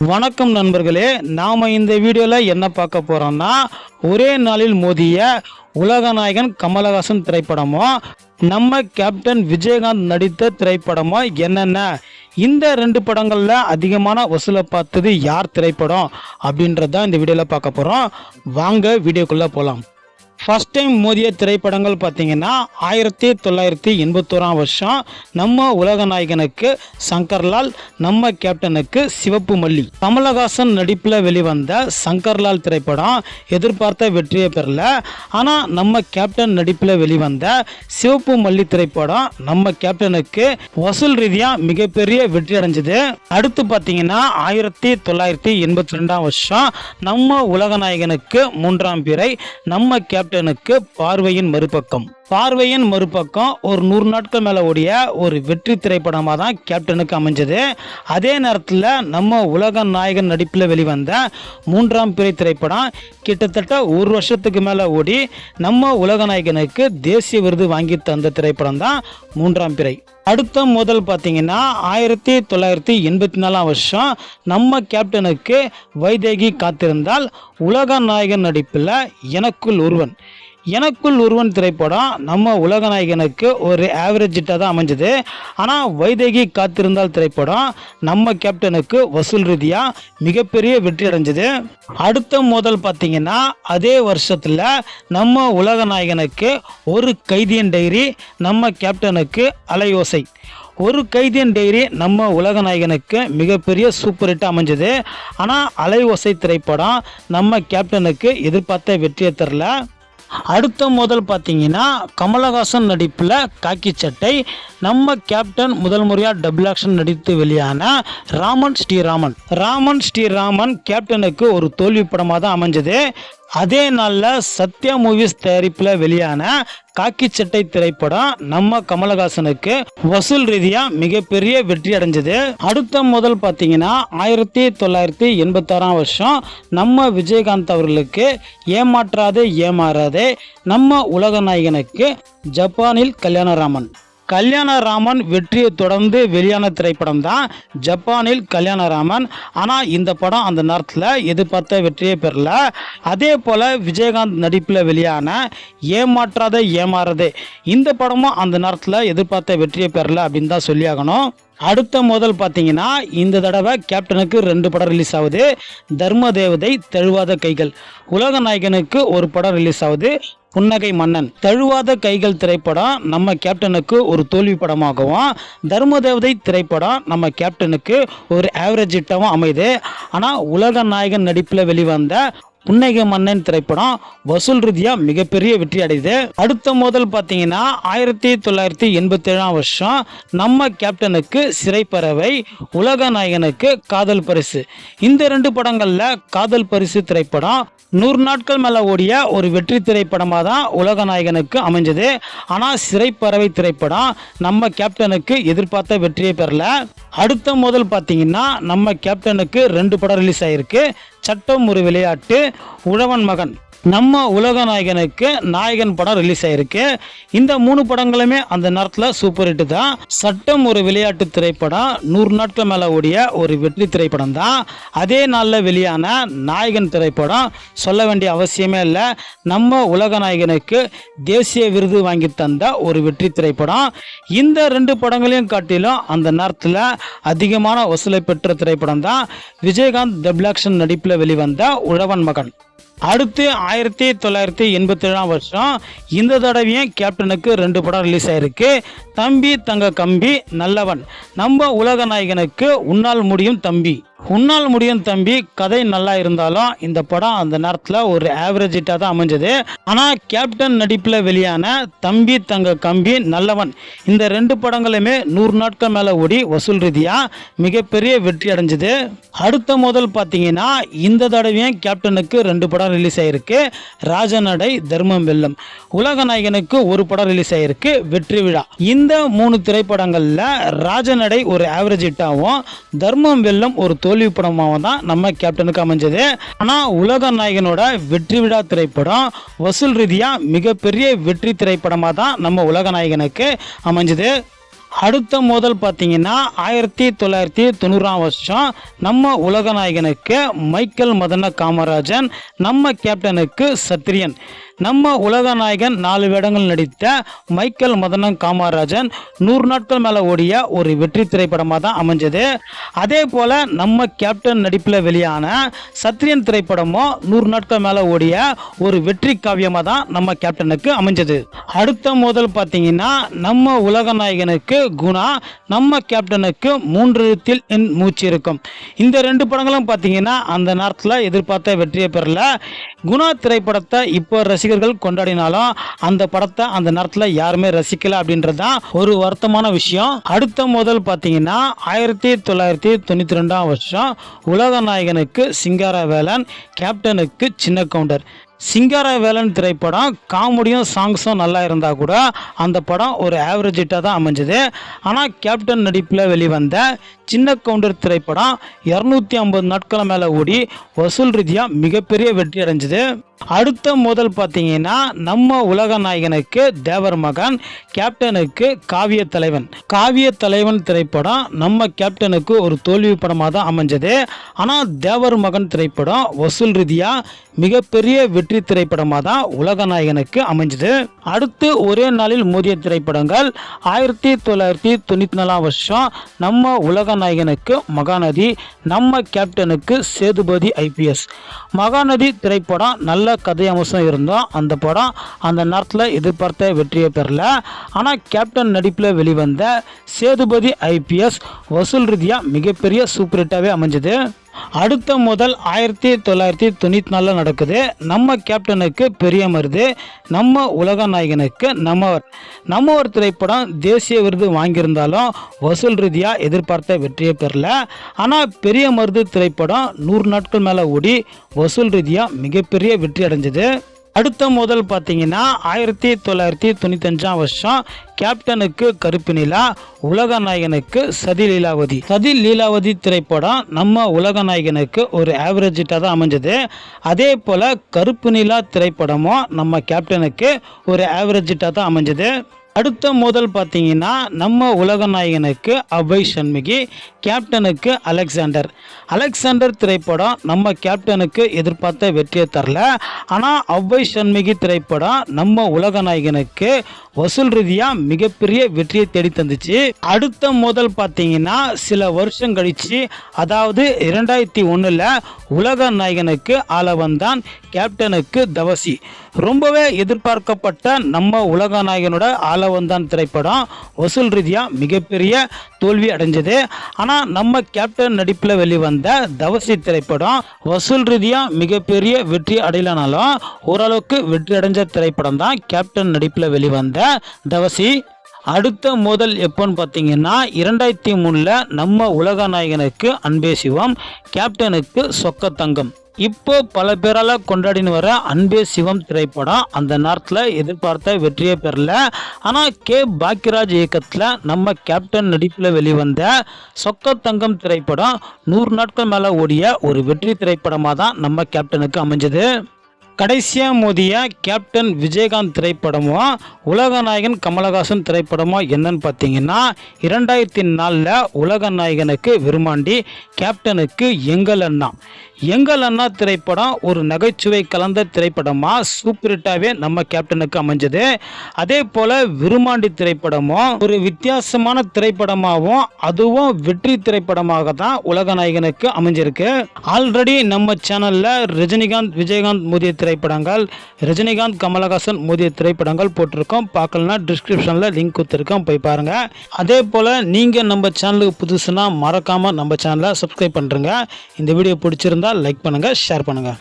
வணக்கம் நண்பர்களே, நாம இந்த வீடியோல என்ன பார்க்க போறோம்னா, ஒரே நாளில் மோதிய உலகநாயகன் கமலஹாசன் திரைப்படமும் நம்ம கேப்டன் விஜயகாந்த் நடித்த திரைப்படமும் என்னென்ன, இந்த ரெண்டு படங்கள்ல அதிகமான வசூலை பார்த்தது யார் திரைப்படம் அப்படின்றத இந்த வீடியோல பார்க்க போறோம். வாங்க வீடியோக்குள்ள போலாம். ஃபர்ஸ்ட் டைம் மோதிய திரைப்படங்கள் பார்த்தீங்கன்னா 1981 வருஷம் நம்ம உலகநாயகனுக்கு சங்கர்லால், நம்ம கேப்டனுக்கு சிவப்பு மல்லி. கமலஹாசன் நடிப்பில் வெளிவந்த சங்கர்லால் திரைப்படம் எதிர்பார்த்த வெற்றியை பெறல. ஆனால் நம்ம கேப்டன் நடிப்பில் வெளிவந்த சிவப்பு மல்லி திரைப்படம் நம்ம கேப்டனுக்கு வசூல் ரீதியாக மிகப்பெரிய வெற்றி அடைஞ்சது. அடுத்து பார்த்தீங்கன்னா 1982 வருஷம் நம்ம உலகநாயகனுக்கு மூன்றாம் பிறை, நம்ம கேப்டனுக்கு பார்வையின் மறுபக்கம். பார்வையின் மறுபக்கம் ஒரு 100 நாட்கள் மேலே ஓடிய ஒரு வெற்றி திரைப்படமாக தான் கேப்டனுக்கு அமைஞ்சது. அதே நேரத்தில் நம்ம உலக நாயகன் நடிப்பில் வெளிவந்த மூன்றாம் பிறை திரைப்படம் கிட்டத்தட்ட ஒரு வருஷத்துக்கு மேலே ஓடி நம்ம உலக நாயகனுக்கு தேசிய விருது வாங்கி தந்த திரைப்படம் தான் மூன்றாம் பிறை. அடுத்த முதல் பார்த்தீங்கன்னா 1984 வருஷம் நம்ம கேப்டனுக்கு வைதேகி காத்திருந்தால், உலக நாயகன் நடிப்பில் எனக்குள் ஒருவன் திரைப்படம் நம்ம உலகநாயகனுக்கு ஒரு ஆவரேஜ் ஹிட்டாக தான் அமைஞ்சது. ஆனால் வைதேகி காத்திருந்தால் திரைப்படம் நம்ம கேப்டனுக்கு வசூல் ரீதியாக மிகப்பெரிய வெற்றி அடைஞ்சது. அடுத்த முதல் பார்த்தீங்கன்னா அதே வருஷத்தில் நம்ம உலகநாயகனுக்கு ஒரு கைதியன் டைரி, நம்ம கேப்டனுக்கு அலையோசை. ஒரு கைதியன் டைரி நம்ம உலகநாயகனுக்கு மிகப்பெரிய சூப்பர் ஹிட் அமைஞ்சது. ஆனால் அலையோசை திரைப்படம் நம்ம கேப்டனுக்கு எதிர்பார்த்த வெற்றியை தரல. அடுத்த முதல் பார்த்தீங்கன்னா கமலஹாசன் நடிப்பில் காக்கி சட்டை, நம்ம கேப்டன் முதல் முறையாக டபுள் ஆக்ஷன் நடித்து வெளியான ராமன் ஸ்ரீராமன் கேப்டனுக்கு ஒரு தோல்வி படமாக தான் அமைஞ்சது. அதே நாளில் சத்யா மூவிஸ் தயாரிப்பில் வெளியான காக்கி சட்டை திரைப்படம் நம்ம கமலஹாசனுக்கு வசூல் ரீதியாக மிகப்பெரிய வெற்றி அடைஞ்சது. அடுத்த முதல் பார்த்தீங்கன்னா 1986 வருஷம் நம்ம விஜயகாந்த் அவர்களுக்கு ஏமாறாதே, நம்ம உலகநாயகனுக்கு ஜப்பானில் கல்யாணராமன் வெற்றியை தொடர்ந்து வெளியான திரைப்படம் தான் ஜப்பானில் கல்யாணராமன். ஆனால் இந்த படம் அந்த நேரத்தில் எதிர்பார்த்த வெற்றியை பெறல. அதே போல் விஜயகாந்த் நடிப்பில் வெளியான ஏமாறாதே இந்த படமும் அந்த நேரத்தில் எதிர்பார்த்த வெற்றியை பெறல அப்படின்னு தான் சொல்லி ஆகணும். அடுத்த முதல் பார்த்தீங்கன்னா இந்த தடவை கேப்டனுக்கு 2 படம் ரிலீஸ் ஆகுது. தர்ம தேவதை, தழுவாத கைகள். உலகநாயகனுக்கு ஒரு படம் ரிலீஸ் ஆகுது, புன்னகை மன்னன். தழுவாத கைகள் திரைப்படம் நம்ம கேப்டனுக்கு ஒரு தோல்வி படமாகவும், தர்ம தேவதை திரைப்படம் நம்ம கேப்டனுக்கு ஒரு ஆவரேஜ் ஹிட்டாகவும் அமையுது. ஆனால் உலக நாயகன் நடிப்பில் வெளிவந்த புன்னகை மன்னன் திரைப்படம் வசூல் ரீதியாக மிகப்பெரிய வெற்றி அடையுது. அடுத்த முதல் பார்த்தீங்கன்னா 1987 வருஷம் நம்ம கேப்டனுக்கு சிறைப்பறவை, உலக நாயகனுக்கு காதல் பரிசு. இந்த 2 படங்களில் காதல் பரிசு திரைப்படம் 100 நாட்கள் மேலே ஓடிய ஒரு வெற்றி திரைப்படமாக தான் உலக நாயகனுக்கு அமைஞ்சது. ஆனால் சிறைப்பறவை திரைப்படம் நம்ம கேப்டனுக்கு எதிர்பார்த்த வெற்றியை பெறல. அடுத்த முதல் பார்த்தீங்கன்னா நம்ம கேப்டனுக்கு 2 படம் ரிலீஸ் ஆகிருக்கு. சட்டம் ஒரு விளையாட்டு, உழவன் மகன். நம்ம உலகநாயகனுக்கு நாயகன் படம் ரிலீஸ் ஆயிருக்கு. இந்த 3 படங்களுமே அந்த நேரத்தில் சூப்பர் ஹிட் தான். சட்டம் ஒரு விளையாட்டு திரைப்படம் 100 நாட்கள் மேலே ஓடிய ஒரு வெற்றி திரைப்படம் தான். அதே நாளில் வெளியான நாயகன் திரைப்படம் சொல்ல வேண்டிய அவசியமே இல்லை, நம்ம உலகநாயகனுக்கு தேசிய விருது வாங்கி தந்த ஒரு வெற்றி திரைப்படம். இந்த 2 படங்களையும் காட்டிலும் அந்த நேரத்தில் அதிகமான வசூலை பெற்ற திரைப்படம் தான் விஜயகாந்த் டபுள் ஆக்ஷன் நடிப்பில் வெளிவந்த உழவன் மகன். அடுத்து 1987 வருஷம் இந்த தடவையும் கேப்டனுக்கு 2 படம் ரிலீஸ் ஆயிருக்கு. தம்பி தங்க கம்பி, நல்லவன். நம்ம உலக நாயகனுக்கு உன்னால் முடியும் தம்பி கதை நல்லா இருந்தாலும் இந்த படம் அந்த நேரத்தில் ஒரு ஆவரேஜ் ஹிட்டாக தான் அமைஞ்சது. ஆனால் கேப்டன் நடிப்பில் வெளியான தம்பி தங்க கம்பி, நல்லவன் இந்த 2 படங்களுமே 100 நாட்கள் மேலே ஓடி வசூல் ரீதியாக மிகப்பெரிய வெற்றி அடைஞ்சது. அடுத்த முதல் பார்த்தீங்கன்னா இந்த தடவையும் கேப்டனுக்கு 2 படம் ரிலீஸ் ஆயிருக்கு. ராஜநடை, தர்மம் வெல்லம். உலக நாயகனுக்கு ஒரு படம் ரிலீஸ் ஆயிருக்கு, வெற்றி விழா. இந்த 3 திரைப்படங்களில் ராஜநடை ஒரு ஆவரேஜ் ஹிட்டாகவும், தர்மம் வெல்லம் ஒரு தோல்வி படமாக தான் நம்ம கேப்டனுக்கு அமைஞ்சது. ஆனால் உலக நாயகனோட வெற்றி விழா திரைப்படம் வசூல் ரீதியாக மிகப்பெரிய வெற்றி திரைப்படமாக தான் நம்ம உலக நாயகனுக்கு அமைஞ்சது. அடுத்த மோதல் பார்த்தீங்கன்னா 1990ஆம் வருஷம் நம்ம உலக நாயகனுக்கு மைக்கேல் மதன காமராஜன், நம்ம கேப்டனுக்கு சத்திரியன். நம்ம உலக நாயகன் 4 வேடங்கள் நடித்த மைக்கேல் மதன காமராஜன் 100 நாட்கள் மேலே ஓடிய ஒரு வெற்றி திரைப்படமாக தான் அமைஞ்சது. அதே போல் நம்ம கேப்டன் நடிப்பில் வெளியான சத்திரியன் திரைப்படமும் 100 நாட்கள் மேலே ஓடிய ஒரு வெற்றி காவியமாக தான் நம்ம கேப்டனுக்கு அமைஞ்சது. அடுத்த மோதல் பார்த்தீங்கன்னா நம்ம உலக நாயகனுக்கு குணா, நம்ம கேப்டனுக்கு 3 எழுத்தில் என் மூச்சு இருக்கும். இந்த 2 படங்களும் பார்த்தீங்கன்னா அந்த நேரத்தில் எதிர்பார்த்த வெற்றியை பெறல. குணா திரைப்படத்தை இப்போ ரசிகர்கள் கொண்டாடினாலும் அந்த படத்தை அந்த நேரத்தில் யாருமே ரசிக்கல அப்படின்றது தான் ஒரு வருத்தமான விஷயம். அடுத்த மோதல் பார்த்தீங்கன்னா 1992ஆம் வருஷம் உலக நாயகனுக்கு சிங்காரவேலன், கேப்டனுக்கு சின்ன கவுண்டர். சிங்காரவேலன் திரைப்படம் காமெடியும் சாங்ஸும் நல்லா இருந்தால் கூட அந்த படம் ஒரு ஆவரேஜ் ஹிட்டாக தான் அமைஞ்சது. ஆனால் கேப்டன் நடிப்பில் வெளிவந்த சின்ன கவுண்டர் திரைப்படம் 250 நாட்கள் மேலே ஓடி வசூல் ரீதியாக மிகப்பெரிய வெற்றி அடைஞ்சது. அடுத்த மோதல் பார்த்தீங்கன்னா நம்ம உலக நாயகனுக்கு தேவர் மகன், கேப்டனுக்கு காவிய தலைவன். காவிய தலைவன் திரைப்படம் நம்ம கேப்டனுக்கு ஒரு தோல்வி படமாக தான் அமைஞ்சது. ஆனால் தேவர் மகன் திரைப்படம் வசூல் ரீதியாக மிகப்பெரிய வெற்றி திரைப்படமாக தான் உலக நாயகனுக்கு அமைஞ்சது. அடுத்து ஒரே நாளில் மோதிய திரைப்படங்கள் 1994ஆம் வருஷம் நம்ம உலக நாயகனுக்கு மகாநதி, நம்ம கேப்டனுக்கு சேதுபதி IPS. மகாநதி திரைப்படம் நல்ல கதை அம்சம் இருந்தோம். அந்த படம் அந்த நேரத்தில் எதிர்பார்த்த வெற்றியை பெறல. ஆனால் கேப்டன் நடிப்பில் வெளிவந்த சேதுபதி IPS வசூல் ரீதியாக மிகப்பெரிய சூப்பர் ஹிட்டாகவே அமைஞ்சது. அடுத்த முதல் 1994 நடக்குது. நம்ம கேப்டனுக்கு பெரிய மருது, நம்ம உலக நாயகனுக்கு நம்மவர் திரைப்படம் தேசிய விருது வாங்கியிருந்தாலும் வசூல் ரீதியாக எதிர்பார்த்த வெற்றியை பெறல. ஆனால் பெரிய மருது திரைப்படம் 100 நாட்கள் மேலே ஓடி வசூல் ரீதியாக மிகப்பெரிய வெற்றி அடைஞ்சது. அடுத்த முதல் பார்த்தீங்கன்னா 1995ஆம் வருஷம் கேப்டனுக்கு கருப்பு நிலா, உலக நாயகனுக்கு சதி லீலாவதி திரைப்படம் நம்ம உலக நாயகனுக்கு ஒரு ஆவரேஜ் ஹிட்டாக தான் அமைஞ்சது. அதே போல் கருப்பு நிலா திரைப்படமும் நம்ம கேப்டனுக்கு ஒரு ஆவரேஜ் ஹிட்டாக தான் அமைஞ்சது. அடுத்த மோதல் பார்த்தீங்கன்னா நம்ம உலக நாயகனுக்கு அபய் சண்முகி, கேப்டனுக்கு அலெக்சாண்டர் திரைப்படம் நம்ம கேப்டனுக்கு எதிர்பார்த்த வெற்றியை தரல. ஆனால் அபய் சண்முகி திரைப்படம் நம்ம உலக நாயகனுக்கு வசூல் ரீதியாக மிகப்பெரிய வெற்றியை தேடி தந்துச்சு. அடுத்த மோதல் பார்த்தீங்கன்னா சில வருஷம் கழிச்சு, அதாவது 2001 உலக நாயகனுக்கு ஆளவந்தான், கேப்டனுக்கு தவசி. ரொம்பவே எதிர்பார்க்கப்பட்ட நம்ம உலக நாயகனோட ஆளவந்தான் திரைப்படம் வசூல் ரீதியாக மிகப்பெரிய தோல்வி அடைஞ்சது. ஆனால் நம்ம கேப்டன் நடிப்பில் வெளிவந்த தவசி திரைப்படம் வசூல் ரீதியாக மிகப்பெரிய வெற்றி அடையலனாலும் ஓரளவுக்கு வெற்றி அடைஞ்ச திரைப்படம் தான் கேப்டன் நடிப்பில் வெளிவந்த தவசி. அடுத்த மோதல் எப்போன்னு பார்த்தீங்கன்னா 2003 நம்ம உலக நாயகனுக்கு அன்பே சிவம், கேப்டனுக்கு சொக்க தங்கம். இப்போ பல பேரால் கொண்டாடின்னு வர அன்பே சிவம் திரைப்படம் அந்த நேரத்தில் எதிர்பார்த்த வெற்றியை பெறல. ஆனால் பாக்கியராஜ் இயக்கத்தில் நம்ம கேப்டன் நடிப்பில் வெளிவந்த சொக்க தங்கம் திரைப்படம் 100 நாட்கள் மேலே ஓடிய ஒரு வெற்றி திரைப்படமாக தான் நம்ம கேப்டனுக்கு அமைஞ்சது. கடைசியாக மோதிய கேப்டன் விஜயகாந்த் திரைப்படமும் உலக நாயகன் கமலஹாசன் திரைப்படமும் என்னன்னு பார்த்தீங்கன்னா 2004 உலக நாயகனுக்கு விருமாண்டி, கேப்டனுக்கு எங்கள் அண்ணா திரைப்படம் ஒரு நகைச்சுவை கலந்த திரைப்படமாக சூப்பர் ஹிட்டாகவே நம்ம கேப்டனுக்கு அமைஞ்சது. அதே போல் விருமாண்டி திரைப்படமும் ஒரு வித்தியாசமான திரைப்படமாகவும் அதுவும் வெற்றி திரைப்படமாக தான் உலக நாயகனுக்கு அமைஞ்சிருக்கு. ஆல்ரெடி நம்ம சேனலில் ரஜினிகாந்த் விஜயகாந்த் மோதிய திரைப்படங்கள், ரஜினிகாந்த் கமலஹாசன் மோதிய திரைப்படங்கள் போட்டிருக்கோம். பார்க்கலன்னா டிஸ்கிரிப்ஷனில் லிங்க் கொடுத்துருக்கோம், போய் பாருங்கள். அதே போல் நீங்கள் நம்ம சேனலுக்கு புதுசுனா மறக்காமல் நம்ம சேனலை சப்ஸ்கிரைப் பண்ணுறங்க. இந்த வீடியோ பிடிச்சிருந்தா லைக் பண்ணுங்கள், ஷேர் பண்ணுங்கள்.